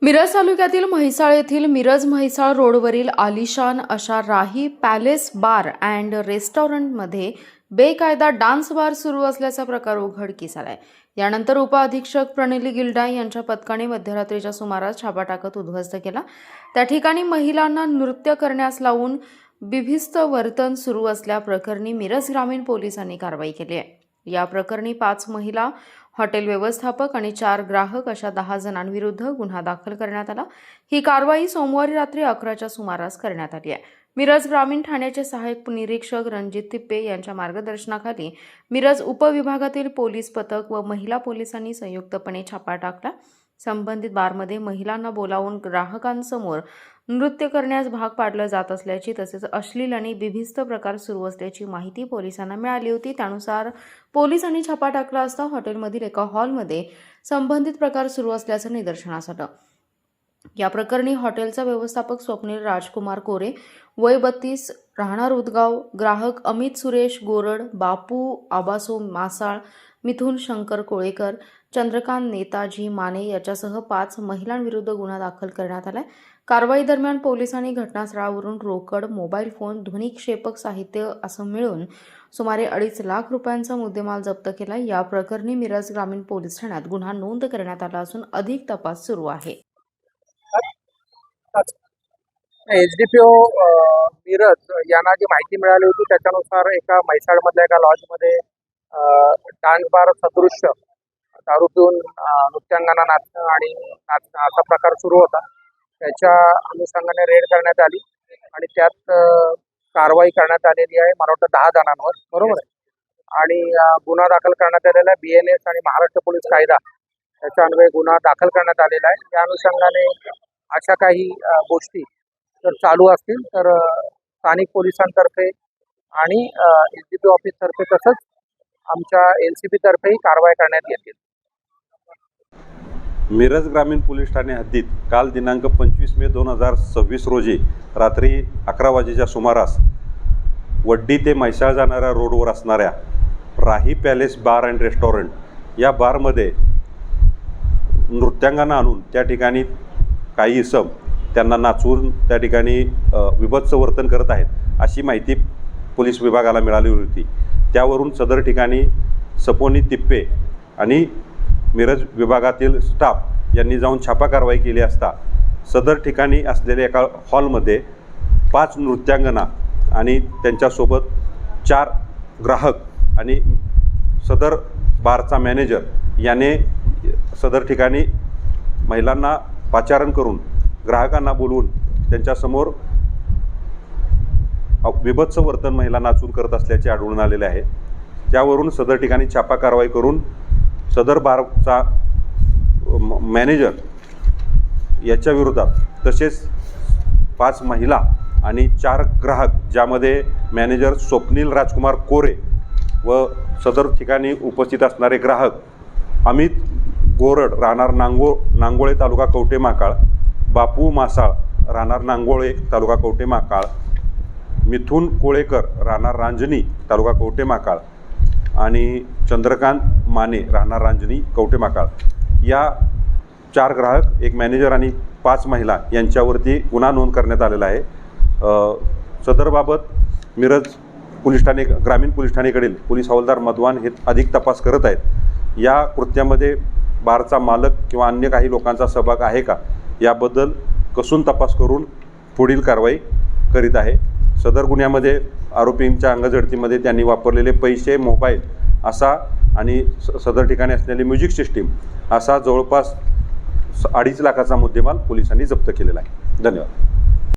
मिरज तालुक्यातील म्हैसाळ येथील मिरज-म्हैसाळ रोडवरील आलिशान अशा राही पॅलेस बार अँड रेस्टॉरंटमध्ये बेकायदा डान्स बार सुरू असल्याचा प्रकार उघडकीस आलाय। यानंतर उपअधीक्षक प्रणिली गिल्डा यांच्या पथकाने मध्यरात्रीच्या सुमारास छापा टाकत उद्ध्वस्त केला। त्या ठिकाणी महिलांना नृत्य करण्यास लावून बिभिस्त वर्तन सुरू असल्याप्रकरणी मिरज ग्रामीण पोलिसांनी कारवाई केली आहे। या प्रकरणी 5 महिला, हॉटेल व्यवस्थापक आणि 4 ग्राहक अशा 10 जणांविरुद्ध गुन्हा दाखल करण्यात आला। ही कारवाई सोमवारी रात्री 11च्या सुमारास करण्यात आली आहे। मिरज ग्रामीण ठाण्याचे सहाय्यक निरीक्षक रणजित तिप्पे यांच्या मार्गदर्शनाखाली मिरज उपविभागातील पोलीस पथक व महिला पोलिसांनी संयुक्तपणे छापा टाकला। संबंधित बारमध्ये महिलांना बोलावून ग्राहकांसमोर नृत्य करण्यास भाग पाडलं जात असल्याची तसेच अश्लील आणि बिभिस्त प्रकार सुरू असल्याची माहिती पोलिसांना मिळाली होती। त्यानुसार पोलिसांनी छापा टाकला असता हॉटेलमधील एका हॉलमध्ये संबंधित प्रकार सुरू असल्याचं निदर्शनास आलं। या प्रकरणी हॉटेलचा व्यवस्थापक स्वप्नील राजकुमार कोरे, वय 32, राहणार उदगाव, ग्राहक अमित सुरेश गोरड, बापू आबासो मासाळ, मिथुन शंकर कोळेकर, चंद्रकांत नेताजी माने याच्यासह 5 महिलांविरुद्ध गुन्हा दाखल करण्यात आलाय। कारवाई दरम्यान पोलिसांनी घटनास्थळावरून रोकड, मोबाईल फोन, ध्वनिक्षेपक साहित्य असं मिळून सुमारे 2.5 लाख रुपयांचा मुद्देमाल जप्त केला। या प्रकरणी मिरज ग्रामीण पोलीस ठाण्यात गुन्हा नोंद करण्यात आला असून अधिक तपास सुरू आहे। एसडीपीओ मिरज यांना जी माहिती मिळाली होती त्याच्यानुसार एका म्हैसाळमधल्या एका लॉजमध्ये डान्स बार सदृश्य दारू पिऊन नृत्यांगना नाचणं आणि नाचणं असा प्रकार सुरू होता। त्याच्या अनुषंगाने रेड करण्यात आली आणि त्यात कारवाई करण्यात आलेली आहे। मला वाटतं 10 जणांवर, बरोबर आहे, आणि गुन्हा दाखल करण्यात आलेला आहे। BNS आणि महाराष्ट्र पोलीस कायदा याच्या अन्वये गुन्हा दाखल करण्यात आलेला आहे। त्या अनुषंगाने अशा काही गोष्टी जर चालू असतील तर स्थानिक पोलिसांतर्फे आणि एसडीपी ऑफिसतर्फे तसंच आमच्या LCP तर्फेही कारवाई करण्यात येतील। मिरज ग्रामीण पोलीस ठाणे हद्दीत काल दिनांक 25 मे 2026 रोजी रात्री 11 वाजेच्या सुमारास वड्डी ते म्हैसाळ जाणाऱ्या रोडवर असणाऱ्या राही पॅलेस बार अँड रेस्टॉरंट या बारमध्ये नृत्यांगना आणून त्या ठिकाणी काही इसम त्यांना नाचवून त्या ठिकाणी विभत्स वर्तन करत आहेत अशी माहिती पोलीस विभागाला मिळाली होती। त्यावरून सदर ठिकाणी सपोनी तिप्पे आणि मिरज विभागातील स्टाफ यांनी जाऊन छापा कारवाई केली असता सदर ठिकाणी असलेल्या एका हॉलमध्ये 5 नृत्यांगना आणि त्यांच्यासोबत 4 ग्राहक आणि सदर बारचा मॅनेजर याने सदर ठिकाणी महिलांना पाचारण करून ग्राहकांना बोलवून त्यांच्यासमोर विभत्स वर्तन महिला नाचून करत असल्याचे आढळून आलेले आहे। त्यावरून सदर ठिकाणी छापा कारवाई करून सदर बारचा मॅनेजर याच्या विरोधात तसेच 5 महिला आणि 4 ग्राहक ज्यामध्ये मॅनेजर स्वप्नील राजकुमार कोरे व सदर ठिकाणी उपस्थित असणारे ग्राहक अमित गोरड राहणार नांगोळे तालुका कवठे महाकाळ, बापू मासाळ राहणार नांगोळे तालुका कवठे महाकाळ, मिथुन कोळेकर राहणार रांजणी तालुका कवठे महाकाळ आणि चंद्रकांत माने राहणार रांजणी कवठे महाकाळ या 4 ग्राहक, 1 मॅनेजर आणि 5 महिला यांच्यावरती गुन्हा नोंद करण्यात आलेला आहे। सदरबाबत मिरज पोलीस ठाणे ग्रामीण पोलीस ठाणेकडील पोलीस हवालदार मधवान हे अधिक तपास करत आहेत। या कृत्यामध्ये बारचा मालक किंवा अन्य काही लोकांचा सहभाग आहे का याबद्दल कसून तपास करून पुढील कारवाई करीत आहे। सदर गुन्ह्यामध्ये आरोपींच्या अंगझडतीमध्ये त्यांनी वापरलेले पैसे, मोबाईल असा आणि सदर ठिकाणी असलेली म्युझिक सिस्टीम असा जवळपास 2.5 लाखाचा मुद्देमाल पोलिसांनी जप्त केलेला आहे। धन्यवाद।